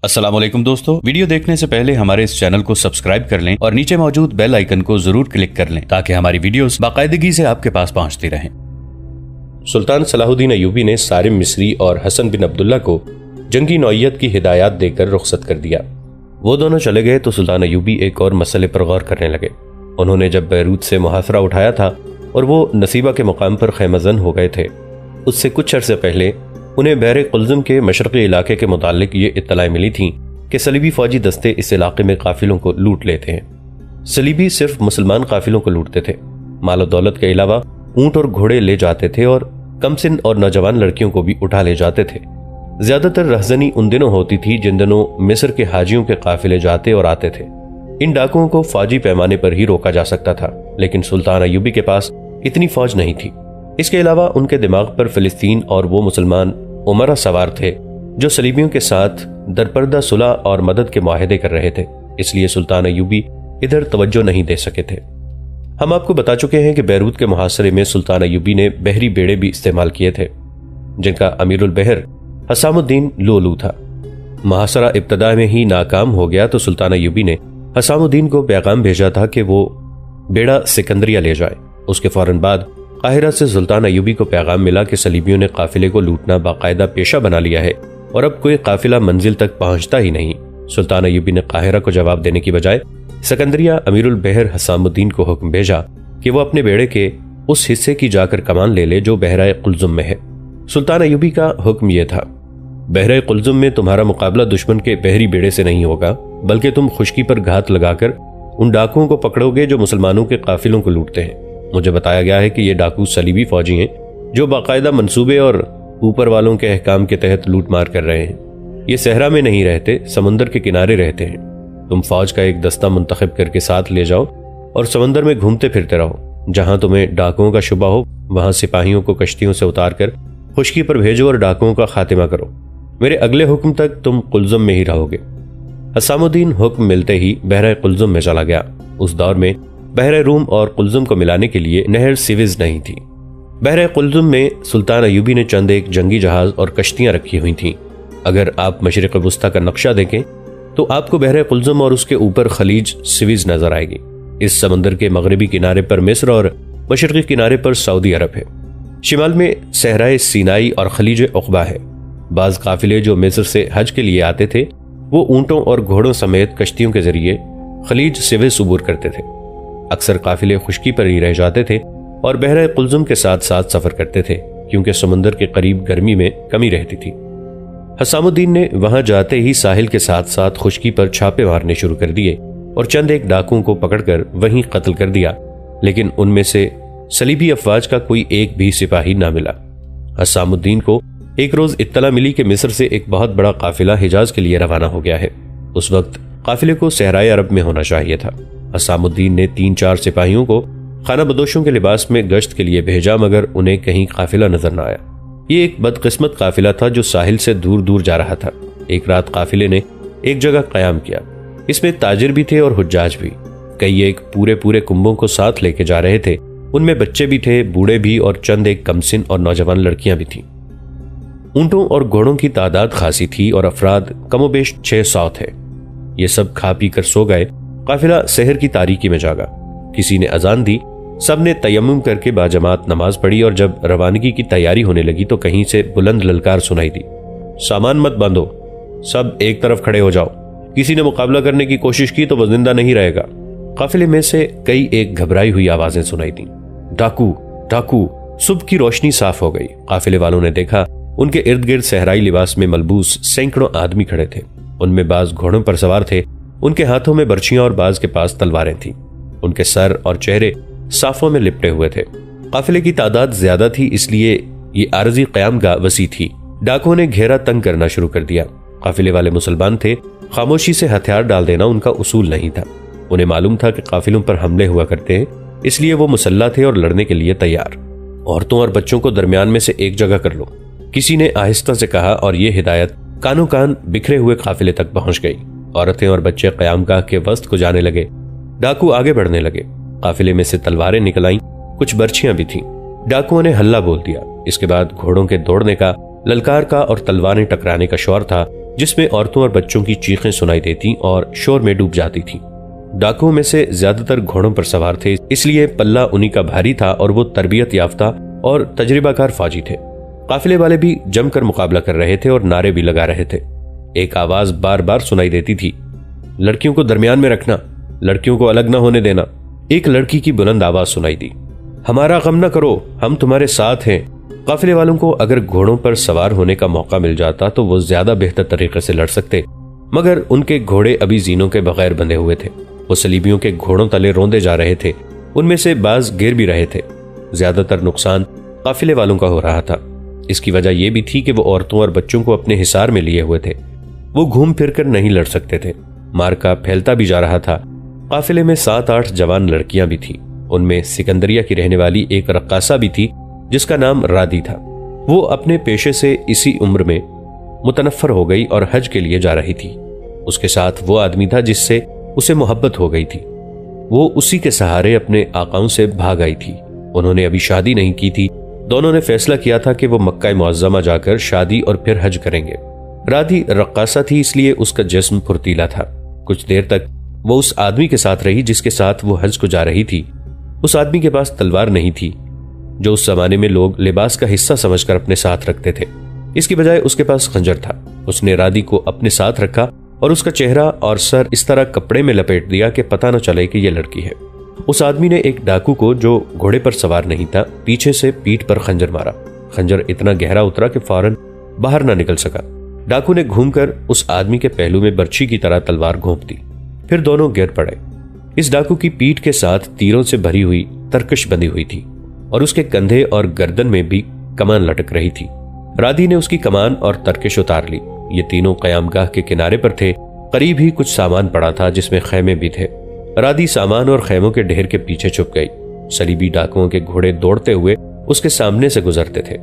अस्सलाम वालेकुम दोस्तों, वीडियो देखने से पहले हमारे इस चैनल को सब्सक्राइब कर लें और नीचे मौजूद बेल आइकन को जरूर क्लिक कर लें ताकि हमारी वीडियोस बाकायदगी से आपके पास पहुंचती रहें। सुल्तान सलाहुद्दीन अय्यूबी ने सारिम मिस्री और हसन बिन अब्दुल्ला को जंगी नौइयत की हिदायत देकर रुखसत कर दिया। वो दोनों चले गए तो सुल्तान अय्यूबी एक और मसले पर गौर करने लगे। उन्होंने जब बैरूत से मुहासरा उठाया था और वो नसीबा के मुकाम पर खैमजन हो गए थे, उससे कुछ अरसे पहले उन्हें बहरे कुल्जुम के मशरक़ी इलाके के मुतालिक ये इत्तलाएं मिली थीं कि सलीबी फौजी दस्ते इस इलाके में काफिलों को लूट लेते हैं। सलीबी सिर्फ मुसलमान काफिलों को लूटते थे, मालो दौलत के अलावा ऊंट और घोड़े ले जाते थे और कमसिन और नौजवान लड़कियों को भी उठा ले जाते थे। ज्यादातर रहजनी उन दिनों होती थी जिन दिनों मिस्र के हाजियों के काफिले जाते और आते थे। इन डाकुओं को फौजी पैमाने पर ही रोका जा सकता था, लेकिन सुल्तान अय्यूबी के पास इतनी फौज नहीं थी। इसके अलावा उनके दिमाग पर फिलिस्तीन और वो मुसलमान उमरा सवार थे जो सलीबियों के साथ दरपर्दा सुलह और मदद के मुआहदे कर रहे थे, इसलिए सुल्तान अय्यूबी इधर तवज्जो नहीं दे सके थे। हम आपको बता चुके हैं कि बैरूत के मुहासरे में सुल्तान अय्यूबी ने बहरी बेड़े भी इस्तेमाल किए थे, जिनका अमीरुल बहर हसामुद्दीन लुलू था। मुहासरा इब्तदा में ही नाकाम हो गया तो सुल्तान अय्यूबी ने हसामुद्दीन को पैगाम भेजा था कि वो बेड़ा सिकंदरिया ले जाए। उसके फौरन बाद काहिरा से सुल्तान अय्यूबी को पैगाम मिला कि सलीबियों ने काफिले को लूटना बाकायदा पेशा बना लिया है और अब कोई काफिला मंजिल तक पहुंचता ही नहीं। सुल्तान अय्यूबी ने काहिरा को जवाब देने की बजाय सिकंदरिया अमीरुल बहर हसामुद्दीन को हुक्म भेजा कि वो अपने बेड़े के उस हिस्से की जाकर कमान ले ले जो बहराए कुल्जुम में है। सुल्तान अय्यूबी का हुक्म यह था, बहराए कुल्जुम में तुम्हारा मुकाबला दुश्मन के बहरी बेड़े से नहीं होगा, बल्कि तुम खुश्की पर घात लगाकर उन डाकुओं को पकड़ोगे जो मुसलमानों के काफिलों को लूटते हैं। मुझे बताया गया है कि ये डाकू सलीबी फौजी हैं जो बाकायदा मंसूबे और ऊपर वालों के अहकाम के तहत लूट मार कर रहे हैं। ये सहरा में नहीं रहते, समंदर के किनारे रहते हैं। तुम फौज का एक दस्ता मुंतखब करके साथ ले जाओ और समंदर में घूमते फिरते रहो। जहां तुम्हें डाकुओं का शुबा हो वहां सिपाहियों को कश्तियों से उतार कर खुश्की पर भेजो और डाकुओं का खातिमा करो। मेरे अगले हुक्म तक तुम कुल्जुम में ही रहोगे। हसामुद्दीन हुक्म मिलते ही बहरा कुल्जुम में चला गया। उस दौर में बहरे रूम और कुल्जुम को मिलाने के लिए नहर सिविज नहीं थी। बहरे कुल्जुम में सुल्तान अय्यूबी ने चंद एक जंगी जहाज और कश्तियां रखी हुई थीं। अगर आप मशरिक वुस्ता का नक्शा देखें तो आपको बहरे कुल्जुम और उसके ऊपर खलीज सिविज नजर आएगी। इस समंदर के मगरबी किनारे पर मिस्र और मशरकी किनारे पर सऊदी अरब है। शिमाल में सहराए सीनाई और खलीज उक़बा है। बाज काफिले जो मिस्र से हज के लिए आते थे वो ऊंटों और घोड़ों समेत कश्तियों के जरिए खलीज सिविज उबूर करते थे। अक्सर काफिले खुश्की पर ही रह जाते थे और बहरा कुल्जुम के साथ साथ सफर करते थे, क्योंकि समुंदर के करीब गर्मी में कमी रहती थी। हसामुद्दीन ने वहां जाते ही साहिल के साथ साथ खुश्की पर छापे मारने शुरू कर दिए और चंद एक डाकुओं को पकड़कर वहीं कत्ल कर दिया, लेकिन उनमें से सलीबी अफवाज का कोई एक भी सिपाही ना मिला। हसामुद्दीन को एक रोज इत्तला मिली कि मिस्र से एक बहुत बड़ा काफिला हिजाज के लिए रवाना हो गया है। उस वक्त काफिले को सहराए अरब में होना चाहिए था। हसामुद्दीन ने 3-4 सिपाहियों को खाना बदोशों के लिबास में गश्त के लिए भेजा, मगर उन्हें कहीं काफिला नजर न आया। ये एक बदकिस्मत काफिला था जो साहिल से दूर दूर जा रहा था। एक रात काफिले ने एक जगह कयाम किया। इसमें ताजिर भी थे और हुज्जाज भी। कई एक पूरे पूरे कुंभों को साथ लेके जा रहे थे। उनमें बच्चे भी थे, बूढ़े भी और चंद एक कमसिन और नौजवान लड़कियां भी थीं। ऊंटों और घोड़ों की तादाद खासी थी और अफराद कमोबेश 600 थे। ये सब खा पी कर सो गए। काफिला शहर की तारीकी में जागा। किसी ने अजान दी, सब ने तयम्मुम करके बाजमात नमाज पढ़ी और जब रवानगी की तैयारी होने लगी तो कहीं से बुलंद ललकार सुनाई दी, सामान मत बांधो, सब एक तरफ खड़े हो जाओ। किसी ने मुकाबला करने की कोशिश की तो वो जिंदा नहीं रहेगा। काफिले में से कई एक घबराई हुई आवाजें सुनाई दी, डाकू डाकू। सुबह की रोशनी साफ हो गई। काफिले वालों ने देखा उनके इर्द गिर्द सहराई लिबास में मलबूस सैकड़ों आदमी खड़े थे। उनमें बाज घोड़ों पर सवार थे। उनके हाथों में बर्छियां और बाज के पास तलवारें थीं। उनके सर और चेहरे साफों में लिपटे हुए थे। काफिले की तादाद ज्यादा थी, इसलिए ये आरजी क़यामगाह वसी थी। डाकुओं ने घेरा तंग करना शुरू कर दिया। काफिले वाले मुसलमान थे। खामोशी से हथियार डाल देना उनका उसूल नहीं था। उन्हें मालूम था कि काफिलों पर हमले हुआ करते हैं, इसलिए वो मुसल्ला थे और लड़ने के लिए तैयार। औरतों और बच्चों को दरमियान में से एक जगह कर लो, किसी ने आहिस्ता से कहा और ये हिदायत कानों कान बिखरे हुए काफिले तक पहुंच गई। औरतें और बच्चे क़यामगाह के वस्त को जाने लगे। डाकू आगे बढ़ने लगे। काफिले में से तलवारें निकल आईं, कुछ बर्छियां भी थीं। डाकुओं ने हल्ला बोल दिया। इसके बाद घोड़ों के दौड़ने का, ललकार का और तलवारें टकराने का शोर था जिसमें औरतों और बच्चों की चीखें सुनाई देती और शोर में डूब जाती थी। डाकुओं में से ज्यादातर घोड़ों पर सवार थे, इसलिए पल्ला उन्हीं का भारी था और वो तरबियत याफ्ता और तजर्बाकार फौजी थे। काफिले वाले भी जमकर मुकाबला कर रहे थे और नारे भी लगा रहे थे। एक आवाज बार बार सुनाई देती थी, लड़कियों को दरमियान में रखना, लड़कियों को अलग न होने देना। एक लड़की की बुलंद आवाज सुनाई दी, हमारा गम न करो, हम तुम्हारे साथ हैं। काफिले वालों को अगर घोड़ों पर सवार होने का मौका मिल जाता तो वो ज्यादा बेहतर तरीके से लड़ सकते, मगर उनके घोड़े अभी जीनों के बगैर बंधे हुए थे। वो सलीबियों के घोड़ों तले रोंदे जा रहे थे, उनमें से बाज गिर भी रहे थे। ज्यादातर नुकसान काफिले वालों का हो रहा था। इसकी वजह यह भी थी कि वो औरतों और बच्चों को अपने हिसार में लिए हुए थे। वो घूम फिर कर नहीं लड़ सकते थे। मार्का फैलता भी जा रहा था। काफिले में 7-8 जवान लड़कियां भी थीं। उनमें सिकंदरिया की रहने वाली एक रक्कासा भी थी जिसका नाम रादी था। वो अपने पेशे से इसी उम्र में मुतनफ्फर हो गई और हज के लिए जा रही थी। उसके साथ वो आदमी था जिससे उसे मोहब्बत हो गई थी। वो उसी के सहारे अपने आकाओं से भाग आई थी। उन्होंने अभी शादी नहीं की थी। दोनों ने फैसला किया था कि वो मक्का मुअज़्ज़मा जाकर शादी और फिर हज करेंगे। राधी रक्कासा थी, इसलिए उसका जिस्म फुर्तीला था। कुछ देर तक वो उस आदमी के साथ रही जिसके साथ वो हज को जा रही थी। उस आदमी के पास तलवार नहीं थी, जो उस जमाने में लोग लिबास का हिस्सा समझकर अपने साथ रखते थे। इसकी बजाय उसके पास खंजर था। उसने राधी को अपने साथ रखा और उसका चेहरा और सर इस तरह कपड़े में लपेट दिया कि पता न चले कि यह लड़की है। उस आदमी ने एक डाकू को, जो घोड़े पर सवार नहीं था, पीछे से पीठ पर खंजर मारा। खंजर इतना गहरा उतरा कि फौरन बाहर ना निकल सका। डाकू ने घूमकर उस आदमी के पहलू में बर्छी की तरह तलवार घोंप दी। फिर दोनों गिर पड़े। इस डाकू की पीठ के साथ तीरों से भरी हुई तरकश बंधी हुई थी और उसके कंधे और गर्दन में भी कमान लटक रही थी। राधी ने उसकी कमान और तरकश उतार ली। ये तीनों कयामगाह के किनारे पर थे। करीब ही कुछ सामान पड़ा था जिसमें खैमे भी थे। राधी सामान और खैमों के ढेर के पीछे छुप गई। सलीबी डाकुओं के घोड़े दौड़ते हुए उसके सामने से गुजरते थे।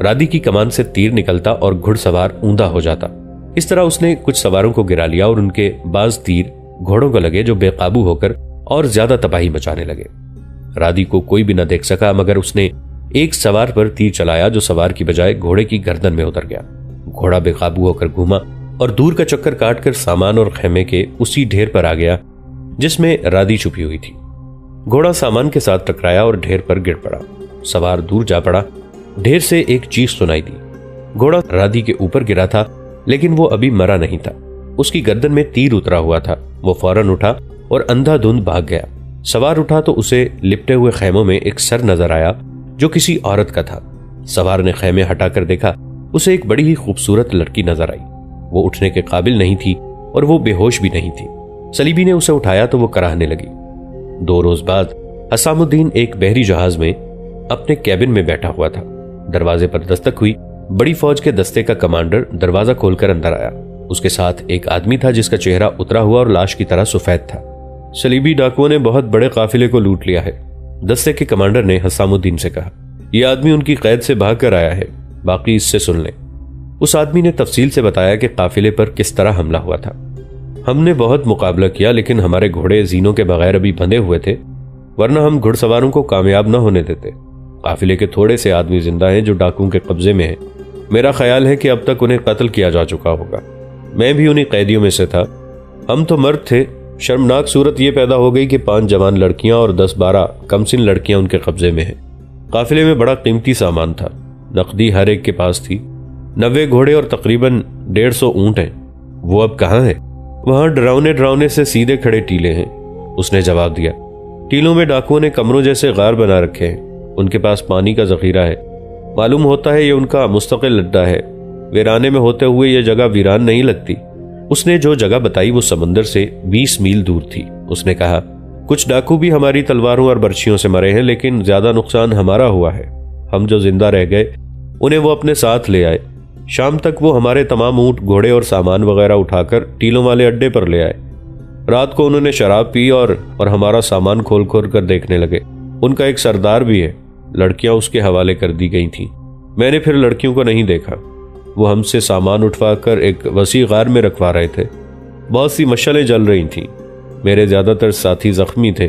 राधी की कमान से तीर निकलता और घुड़सवार ऊंधा हो जाता। इस तरह उसने कुछ सवारों को गिरा लिया और उनके बाज तीर घोड़ों को लगे, जो बेकाबू होकर और ज्यादा तबाही मचाने लगे। राधी को कोई भी न देख सका, मगर उसने एक सवार पर तीर चलाया जो सवार की बजाय घोड़े की गर्दन में उतर गया। घोड़ा बेकाबू होकर घूमा और दूर का चक्कर काटकर सामान और खेमे के उसी ढेर पर आ गया जिसमें राधी छुपी हुई थी। घोड़ा सामान के साथ टकराया और ढेर पर गिर पड़ा। सवार दूर जा पड़ा। ढेर से एक चीख सुनाई दी। घोड़ा राधी के ऊपर गिरा था, लेकिन वो अभी मरा नहीं था। उसकी गर्दन में तीर उतरा हुआ था। वो फौरन उठा और अंधाधुंध भाग गया। सवार उठा तो उसे लिपटे हुए खेमों में एक सर नजर आया जो किसी औरत का था। सवार ने खेमे हटाकर देखा। उसे एक बड़ी ही खूबसूरत लड़की नजर आई। वो उठने के काबिल नहीं थी और वो बेहोश भी नहीं थी। सलीबी ने उसे उठाया तो वो कराहने लगी। 2 रोज बाद हसामुद्दीन एक बहरी जहाज में अपने कैबिन में बैठा हुआ था। दरवाजे पर दस्तक हुई। बड़ी फौज के दस्ते का कमांडर दरवाजा खोलकर अंदर आया। उसके साथ एक आदमी था जिसका चेहरा उतरा हुआ और लाश की तरह सफेद था। सलीबी डाकुओं ने बहुत बड़े काफिले को लूट लिया है, दस्ते के कमांडर ने हसामुद्दीन से कहा। यह आदमी उनकी कैद से भागकर आया है, बाकी इससे सुन लें। उस आदमी ने तफसील से बताया कि काफिले पर किस तरह हमला हुआ था। हमने बहुत मुकाबला किया, लेकिन हमारे घोड़े जीनों के बगैर अभी बंधे हुए थे, वरना हम घुड़सवारों को कामयाब न होने देते। काफिले के थोड़े से आदमी जिंदा हैं जो डाकुओं के कब्जे में हैं। मेरा ख्याल है कि अब तक उन्हें कत्ल किया जा चुका होगा। मैं भी उन्हीं कैदियों में से था। हम तो मर्द थे। शर्मनाक सूरत यह पैदा हो गई कि 5 जवान लड़कियां और 10-12 कमसिन लड़कियां उनके कब्जे में हैं। काफिले में बड़ा कीमती सामान था। नकदी हर एक के पास थी। 90 घोड़े और तकरीबन 150 ऊंट हैं। वो अब कहाँ है? वहां डरावने से सीधे खड़े टीले हैं, उसने जवाब दिया। टीलों में डाकुओं ने कमरों जैसे गार बना रखे हैं। उनके पास पानी का जखीरा है। मालूम होता है ये उनका मुस्तकिल अड्डा है। वीराने में होते हुए यह जगह वीरान नहीं लगती। उसने जो जगह बताई वो समंदर से 20 मील दूर थी। उसने कहा, कुछ डाकू भी हमारी तलवारों और बर्छियों से मरे हैं, लेकिन ज्यादा नुकसान हमारा हुआ है। हम जो जिंदा रह गए उन्हें वो अपने साथ ले आए। शाम तक वो हमारे तमाम ऊंट, घोड़े और सामान वगैरह उठाकर टीलों वाले अड्डे पर ले आए। रात को उन्होंने शराब पी और हमारा सामान खोल खोल कर देखने लगे। उनका एक सरदार भी है। लड़कियां उसके हवाले कर दी गई थीं। मैंने फिर लड़कियों को नहीं देखा। वो हमसे सामान उठवाकर एक वसी गार में रखवा रहे थे। बहुत सी मशालें जल रही थीं। मेरे ज्यादातर साथी जख्मी थे।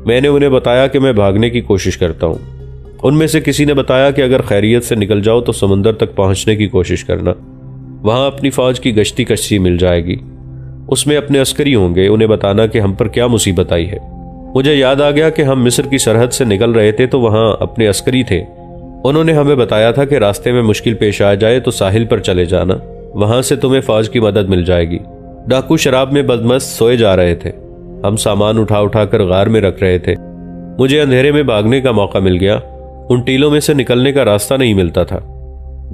मैंने उन्हें बताया कि मैं भागने की कोशिश करता हूँ। उनमें से किसी ने बताया कि अगर खैरियत से निकल जाओ तो समंदर तक पहुंचने की कोशिश करना। वहां अपनी फौज की गश्ती कश्ती मिल जाएगी, उसमें अपने अस्करी होंगे, उन्हें बताना कि हम पर क्या मुसीबत आई है। मुझे याद आ गया कि हम मिस्र की सरहद से निकल रहे थे तो वहां अपने अस्करी थे। उन्होंने हमें बताया था कि रास्ते में मुश्किल पेश आ जाए तो साहिल पर चले जाना, वहां से तुम्हें फौज की मदद मिल जाएगी। डाकू शराब में बदमस्त सोए जा रहे थे, हम सामान उठा उठा कर गार में रख रहे थे। मुझे अंधेरे में भागने का मौका मिल गया, उन टीलों में से निकलने का रास्ता नहीं मिलता था।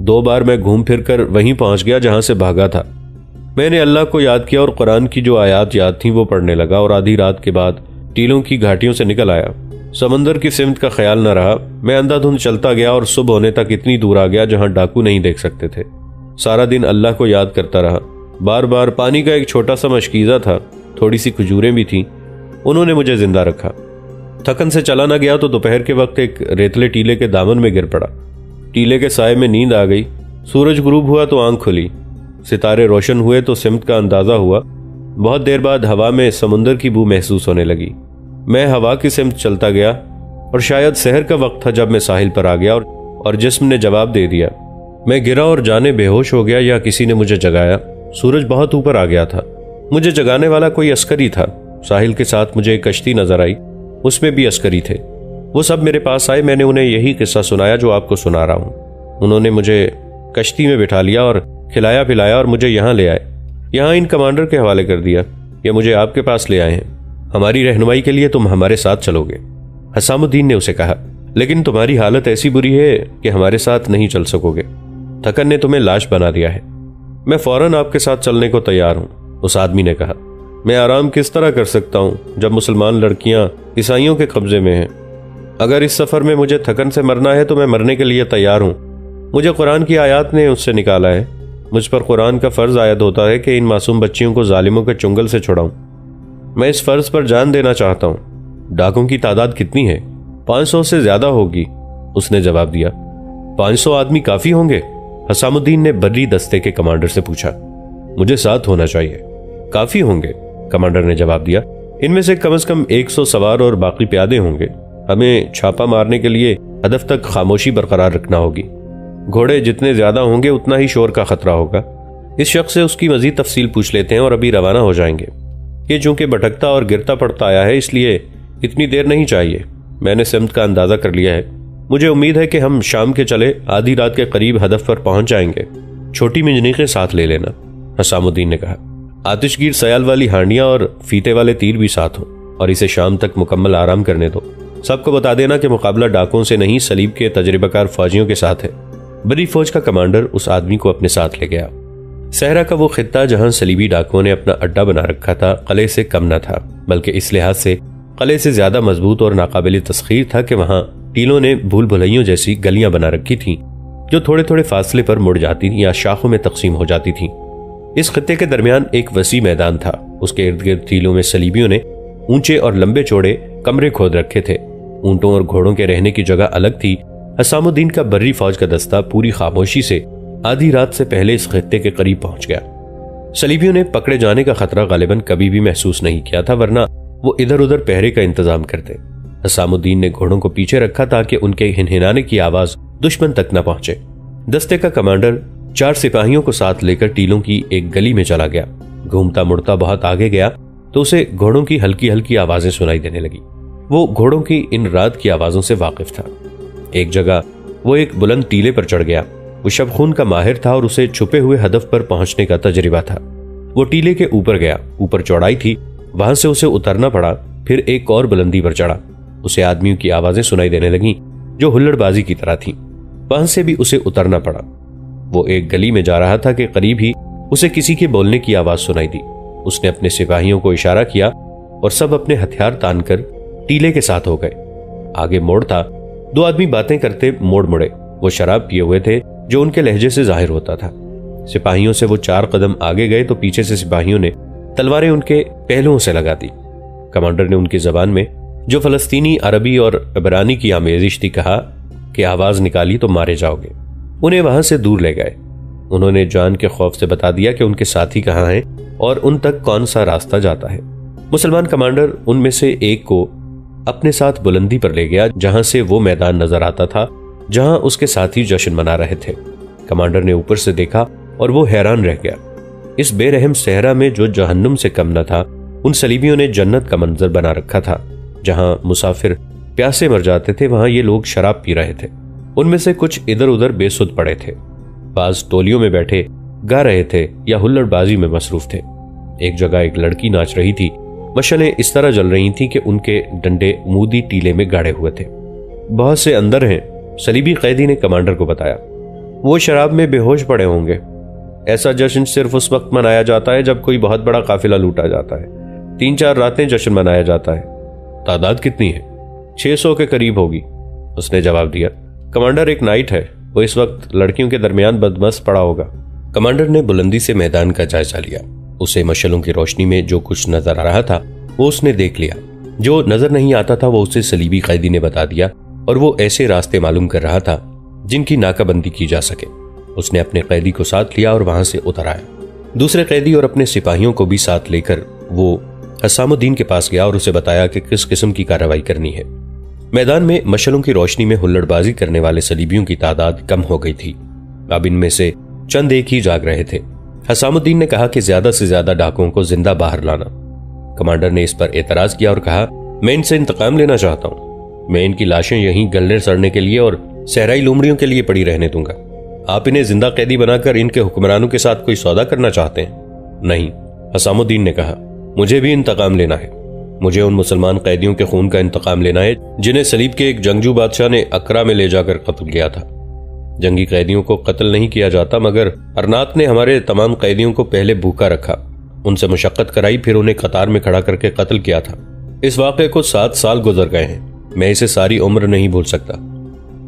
2 बार मैं घूम फिर कर वहीं पहुंच गया जहां से भागा था। मैंने अल्लाह को याद किया और कुरान की जो आयात याद थी वो पढ़ने लगा और आधी रात के बाद टीलों की घाटियों से निकल आया। समंदर की सिमत का ख्याल न रहा, मैं अंधाधुंध चलता गया और सुबह होने तक इतनी दूर आ गया जहां डाकू नहीं देख सकते थे। सारा दिन अल्लाह को याद करता रहा। बार बार पानी का एक छोटा सा मशकीज़ा था, थोड़ी सी खजूरें भी थीं, उन्होंने मुझे जिंदा रखा। थकन से चला न गया तो दोपहर के वक्त एक रेतले टीले के दामन में गिर पड़ा। टीले के साए में नींद आ गई। सूरज गुरूब हुआ तो आंख खुली, सितारे रोशन हुए तो सिमत का अंदाजा हुआ। बहुत देर बाद हवा में समुंदर की बू महसूस होने लगी। मैं हवा की सिमत चलता गया और शायद सहर का वक्त था जब मैं साहिल पर आ गया और जिस्म ने जवाब दे दिया। मैं गिरा और जाने बेहोश हो गया या किसी ने मुझे जगाया। सूरज बहुत ऊपर आ गया था। मुझे जगाने वाला कोई अस्करी था। साहिल के साथ मुझे एक कश्ती नजर आई, उसमें भी अस्करी थे। वो सब मेरे पास आए। मैंने उन्हें यही किस्सा सुनाया जो आपको सुना रहा हूँ। उन्होंने मुझे कश्ती में बिठा लिया और खिलाया पिलाया और मुझे यहाँ ले आए। यहाँ इन कमांडर के हवाले कर दिया। ये मुझे आपके पास ले आए हैं। हमारी रहनुमाई के लिए तुम हमारे साथ चलोगे। हसामुद्दीन ने उसे कहा, लेकिन तुम्हारी हालत ऐसी बुरी है कि हमारे साथ नहीं चल सकोगे। थकन ने तुम्हें लाश बना दिया है। मैं फौरन आपके साथ चलने को तैयार हूं, उस आदमी ने कहा। मैं आराम किस तरह कर सकता हूं जब मुसलमान लड़कियां ईसाइयों के कब्जे में हैं। अगर इस सफर में मुझे थकन से मरना है तो मैं मरने के लिए तैयार हूं। मुझे कुरान की आयत ने उससे निकाला है। मुझ पर कुरान का फर्ज आयद होता है कि इन मासूम बच्चियों को जालिमों के चुंगल से छुड़ाऊं। मैं इस फर्ज पर जान देना चाहता हूं। डाकों की तादाद कितनी है? 500 से ज्यादा होगी, उसने जवाब दिया। 500 आदमी काफी होंगे? हसामुद्दीन ने बर्री दस्ते के कमांडर से पूछा। मुझे साथ होना चाहिए। काफी होंगे, कमांडर ने जवाब दिया। इनमें से कम 100 सवार और बाकी प्यादे होंगे। हमें छापा मारने के लिए हदफ तक खामोशी बरकरार रखना होगी। घोड़े जितने ज्यादा होंगे उतना ही शोर का खतरा होगा। इस शख्स से उसकी मजीद तफसील पूछ लेते हैं और अभी रवाना हो जाएंगे। ये चूंकि भटकता और गिरता पड़ता आया है इसलिए इतनी देर नहीं चाहिए। मैंने सिमत का अंदाजा कर लिया है। मुझे उम्मीद है कि हम शाम के चले आधी रात के करीब हदफ पर पहुंच जाएंगे। छोटी मिंजनीकें साथ ले लेना, हसामुद्दीन ने कहा। आतिशगीर सयाल वाली हांडियां और फीते वाले तीर भी साथ हों और इसे शाम तक मुकम्मल आराम करने दो। सबको बता देना कि मुकाबला डाकों से नहीं सलीब के तजर्बेकार फौजियों के साथ है। बड़ी फौज का कमांडर उस आदमी को अपने साथ ले गया। सहरा का वो खित्ता जहां सलीबी डाकुओं ने अपना अड्डा बना रखा था किले से कम न था, बल्कि इस लिहाज से किले से ज्यादा मजबूत और नाकाबिल तस्खीर था कि वहां टीलों ने भूल भुलैयों जैसी गलियां बना रखी थीं जो थोड़े थोड़े फासले पर मुड़ जाती या शाखों में तकसीम हो जाती थीं। इस खित्ते के दरमियान एक वसी मैदान था। उसके इर्द गिर्द टीलों में सलीबियों ने ऊंचे और लंबे चौड़े कमरे खोद रखे थे। ऊंटों और घोड़ों के रहने की जगह अलग थी। हसामुद्दीन का बर्री फौज का दस्ता पूरी खामोशी से आधी रात से पहले इस खित्ते के करीब पहुंच गया। सलीबियों ने पकड़े जाने का खतरा गालिबन कभी भी महसूस नहीं किया था, वरना वो इधर उधर पहरे का इंतजाम करते। हसामुद्दीन ने घोड़ों को पीछे रखा ताकि उनके हिनहिनाने की आवाज दुश्मन तक न पहुंचे। दस्ते का कमांडर 4 सिपाहियों को साथ लेकर टीलों की एक गली में चला गया। घूमता मुड़ता बहुत आगे गया तो उसे घोड़ों की हल्की हल्की आवाजें सुनाई देने लगी। वो घोड़ों की इन रात की आवाजों से वाकिफ था। एक जगह वो एक बुलंद टीले पर चढ़ गया। वो शबखून का माहिर था और उसे छुपे हुए हदफ पर पहुंचने का तजर्बा था। वो टीले के ऊपर गया। ऊपर चौड़ाई थी, वहां से उसे उतरना पड़ा। फिर एक और बुलंदी पर चढ़ा। उसे आदमियों की आवाजें सुनाई देने लगीं जो हुल्लड़बाजी की तरह थीं। वहां से भी उसे उतरना पड़ा। वो एक गली में जा रहा था कि करीब ही उसे किसी के बोलने की आवाज सुनाई दी। उसने अपने सिपाहियों को इशारा किया और सब अपने हथियार तानकर टीले के साथ हो गए। आगे मोड़ था। 2 आदमी बातें करते मोड़ मुड़े। वो शराब पिए हुए थे जो उनके लहजे से जाहिर होता था। सिपाहियों से वो 4 कदम आगे गए तो पीछे से सिपाहियों ने तलवारें उनके पहलुओं से लगा दी। कमांडर ने उनकी जबान में, जो फलस्तीनी, अरबी और इब्रानी की आमेजिश थी, कहा कि आवाज निकाली तो मारे जाओगे। उन्हें वहां से दूर ले गए। उन्होंने जान के खौफ से बता दिया कि उनके साथी कहाँ हैं और उन तक कौन सा रास्ता जाता है। मुसलमान कमांडर उनमें से एक को अपने साथ बुलंदी पर ले गया जहां से वो मैदान नजर आता था जहां उसके साथी जश्न मना रहे थे। कमांडर ने ऊपर से देखा और वो हैरान रह गया। इस बेरहम सहरा में जो जहन्नुम से कम न था, उन सलीबियों ने जन्नत का मंजर बना रखा था। जहां मुसाफिर प्यासे मर जाते थे, वहां ये लोग शराब पी रहे थे। उनमें से कुछ इधर उधर बेसुध पड़े थे, बाज टोलियों में बैठे गा रहे थे या हुल्लड़बाजी में मसरूफ थे। एक जगह एक लड़की नाच रही थी। मशलें इस तरह जल रही थीं कि उनके डंडे मूदी टीले में गाड़े हुए थे। बहुत से अंदर हैं, सलीबी कैदी ने कमांडर को बताया। वो शराब में बेहोश पड़े होंगे। ऐसा जश्न सिर्फ उस वक्त मनाया जाता है जब कोई बहुत बड़ा काफिला लूटा जाता है। 3-4 रातें जश्न मनाया जाता है। तादाद कितनी है? 600 के करीब होगी, उसने जवाब दिया। कमांडर, एक नाइट है, वो इस वक्त लड़कियों के दरमियान बदमस्त पड़ा होगा। कमांडर ने बुलंदी से मैदान का जायजा लिया। उसे मशलों की रोशनी में जो कुछ नजर आ रहा था वो उसने देख लिया। जो नजर नहीं आता था वो उसे सलीबी कैदी ने बता दिया, और वो ऐसे रास्ते मालूम कर रहा था जिनकी नाकाबंदी की जा सके। उसने अपने कैदी को साथ लिया और वहां से उतर आया। दूसरे कैदी और अपने सिपाहियों को भी साथ लेकर वो हसामुद्दीन के पास गया और उसे बताया कि किस किस्म की कार्रवाई करनी है। मैदान में मशलों की रोशनी में हुल्लड़बाजी करने वाले सलीबियों की तादाद कम हो गई थी। अब इनमें से चंद एक ही जाग रहे थे। हसामुद्दीन ने कहा कि ज्यादा से ज्यादा डाकुओं को जिंदा बाहर लाना। कमांडर ने इस पर एतराज किया और कहा, मैं इनसे इंतकाम लेना चाहता हूं। मैं इनकी लाशें यहीं गलने सड़ने के लिए और सहराई लोमड़ियों के लिए पड़ी रहने दूंगा। आप इन्हें जिंदा कैदी बनाकर इनके हुक्मरानों के साथ कोई सौदा करना चाहते हैं? नहीं, हसामुद्दीन ने कहा, मुझे भी इंतकाम लेना है। मुझे उन मुसलमान कैदियों के खून का इंतकाम लेना है जिन्हें सलीब के एक जंगजू बादशाह ने अकरा में ले जाकर कत्ल किया था। जंगी कैदियों को कत्ल नहीं किया जाता, मगर अरनात ने हमारे तमाम कैदियों को पहले भूखा रखा, उनसे मुशक्कत कराई, फिर उन्हें कतार में खड़ा करके कत्ल किया था। इस वाक़े को 7 साल गुजर गए हैं। मैं इसे सारी उम्र नहीं भूल सकता।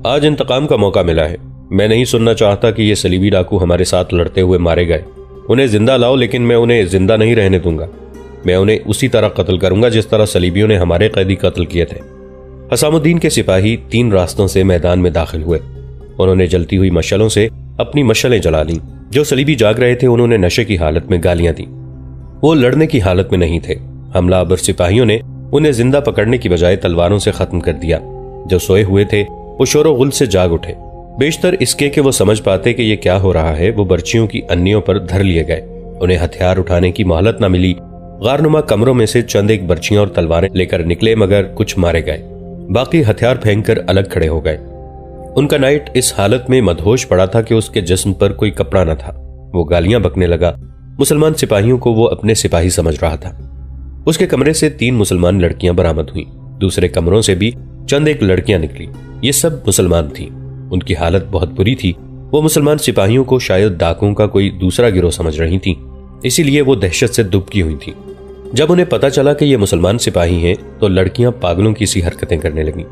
आज इंतकाम का मौका मिला है। मैं नहीं सुनना चाहता कि ये सलीबी डाकू हमारे साथ लड़ते हुए मारे गए। उन्हें जिंदा लाओ, लेकिन मैं उन्हें जिंदा नहीं रहने दूंगा। मैं उन्हें उसी तरह कत्ल करूंगा जिस तरह सलीबियों ने हमारे कैदी कत्ल किए थे। हसामुद्दीन के सिपाही 3 रास्तों से मैदान में दाखिल हुए। उन्होंने जलती हुई मशलों से अपनी मशलें जला लीं। जो सलीबी जाग रहे थे उन्होंने नशे की हालत में गालियां दी। वो लड़ने की हालत में नहीं थे। हमलावर सिपाहियों ने उन्हें जिंदा पकड़ने की बजाय तलवारों से खत्म कर दिया। जो सोए हुए थे वो शोरो गुल से जाग उठे। बेशतर इसके कि वो समझ पाते कि ये क्या हो रहा है, वो बर्चियों की अन्नियों पर धर लिए गए। उन्हें हथियार उठाने की मोहलत न मिली। गारनुमा कमरों में से चंद एक बर्चियां और तलवारें लेकर निकले, मगर कुछ मारे गए। बाकी हथियार फेंककर अलग खड़े हो गए। उनका नाइट इस हालत में मदहोश पड़ा था कि उसके जिस्म पर कोई कपड़ा न था। वो गालियां बकने लगा। मुसलमान सिपाहियों को वो अपने सिपाही समझ रहा था। उसके कमरे से 3 मुसलमान लड़कियां बरामद हुई। दूसरे कमरों से भी चंद एक लड़कियां निकली। ये सब मुसलमान थीं। उनकी हालत बहुत बुरी थी। वो मुसलमान सिपाहियों को शायद डाकुओं का कोई दूसरा गिरोह समझ रही थीं, इसीलिए वो दहशत से दुबकी हुई थीं। जब उन्हें पता चला कि ये मुसलमान सिपाही हैं तो लड़कियां पागलों की सी हरकतें करने लगीं।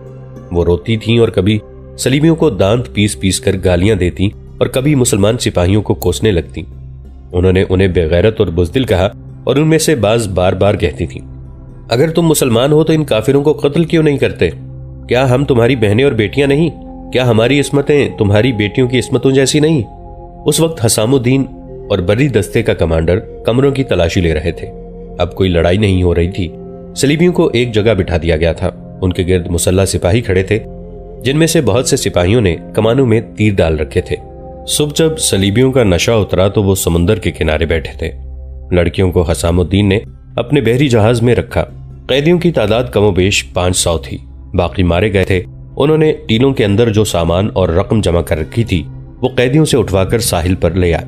वो रोती थीं और कभी सलीबियों को दांत पीस पीस कर गालियां देती और कभी मुसलमान सिपाहियों को कोसने लगती। उन्होंने उन्हें बेगैरत और बुज़दिल कहा और उनमें से बाज बार बार कहती थीं, अगर तुम मुसलमान हो तो इन काफिरों को कत्ल क्यों नहीं करते? क्या हम तुम्हारी बहनें और बेटियां नहीं? क्या हमारी इस्मतें तुम्हारी बेटियों की इस्मतों जैसी नहीं? उस वक्त हसामुद्दीन और बर्री दस्ते का कमांडर कमरों की तलाशी ले रहे थे। अब कोई लड़ाई नहीं हो रही थी। सलीबियों को एक जगह बिठा दिया गया था। उनके गिर्द मुसल्ला सिपाही खड़े थे, जिनमें से बहुत से सिपाहियों ने कमानों में तीर डाल रखे थे। सुबह जब सलीबियों का नशा उतरा तो वो समुंदर के किनारे बैठे थे। लड़कियों को हसामुद्दीन ने अपने बहरी जहाज में रखा। कैदियों की तादाद कमोबेश 500 थी। बाकी मारे गए थे। उन्होंने टीलों के अंदर जो सामान और रकम जमा कर रखी थी वो कैदियों से उठवाकर साहिल पर ले आए।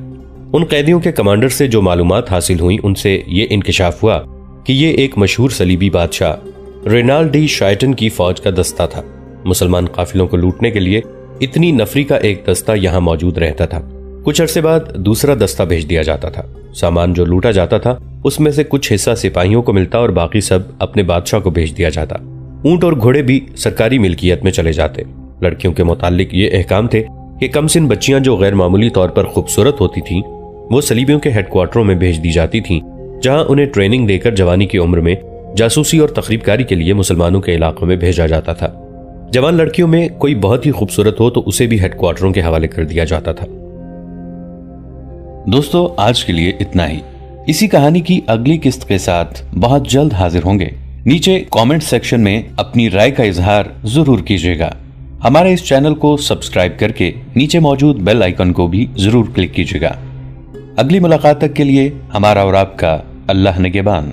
उन कैदियों के कमांडर से जो मालूमात हासिल हुई उनसे ये इंकिशाफ हुआ कि ये एक मशहूर सलीबी बादशाह रेनाल्ड डी शाइटन की फौज का दस्ता था। मुसलमान काफिलों को लूटने के लिए इतनी नफरी का एक दस्ता यहाँ मौजूद रहता था। कुछ अरसे बाद दूसरा दस्ता भेज दिया जाता था। सामान जो लूटा जाता था उसमें से कुछ हिस्सा सिपाहियों को मिलता और बाकी सब अपने बादशाह को भेज दिया जाता। ऊंट और घोड़े भी सरकारी मिल्कियत में चले जाते। लड़कियों के मुतालिक ये अहकाम थे कि कमसिन बच्चियां जो गैर मामूली तौर पर खूबसूरत होती थीं वो सलीबियों के हेडक्वार्टरों में भेज दी जाती थीं, जहां उन्हें ट्रेनिंग देकर जवानी की उम्र में जासूसी और तखरीबकारी के लिए मुसलमानों के इलाकों में भेजा जाता था। जवान लड़कियों में कोई बहुत ही खूबसूरत हो तो उसे भी हेडक्वार्टरों के हवाले कर दिया जाता था। दोस्तों, आज के लिए इतना ही। इसी कहानी की अगली किस्त के साथ बहुत जल्द हाजिर होंगे। नीचे कमेंट सेक्शन में अपनी राय का इजहार जरूर कीजिएगा। हमारे इस चैनल को सब्सक्राइब करके नीचे मौजूद बेल आइकन को भी जरूर क्लिक कीजिएगा। अगली मुलाकात तक के लिए हमारा और आपका अल्लाह निगहबान।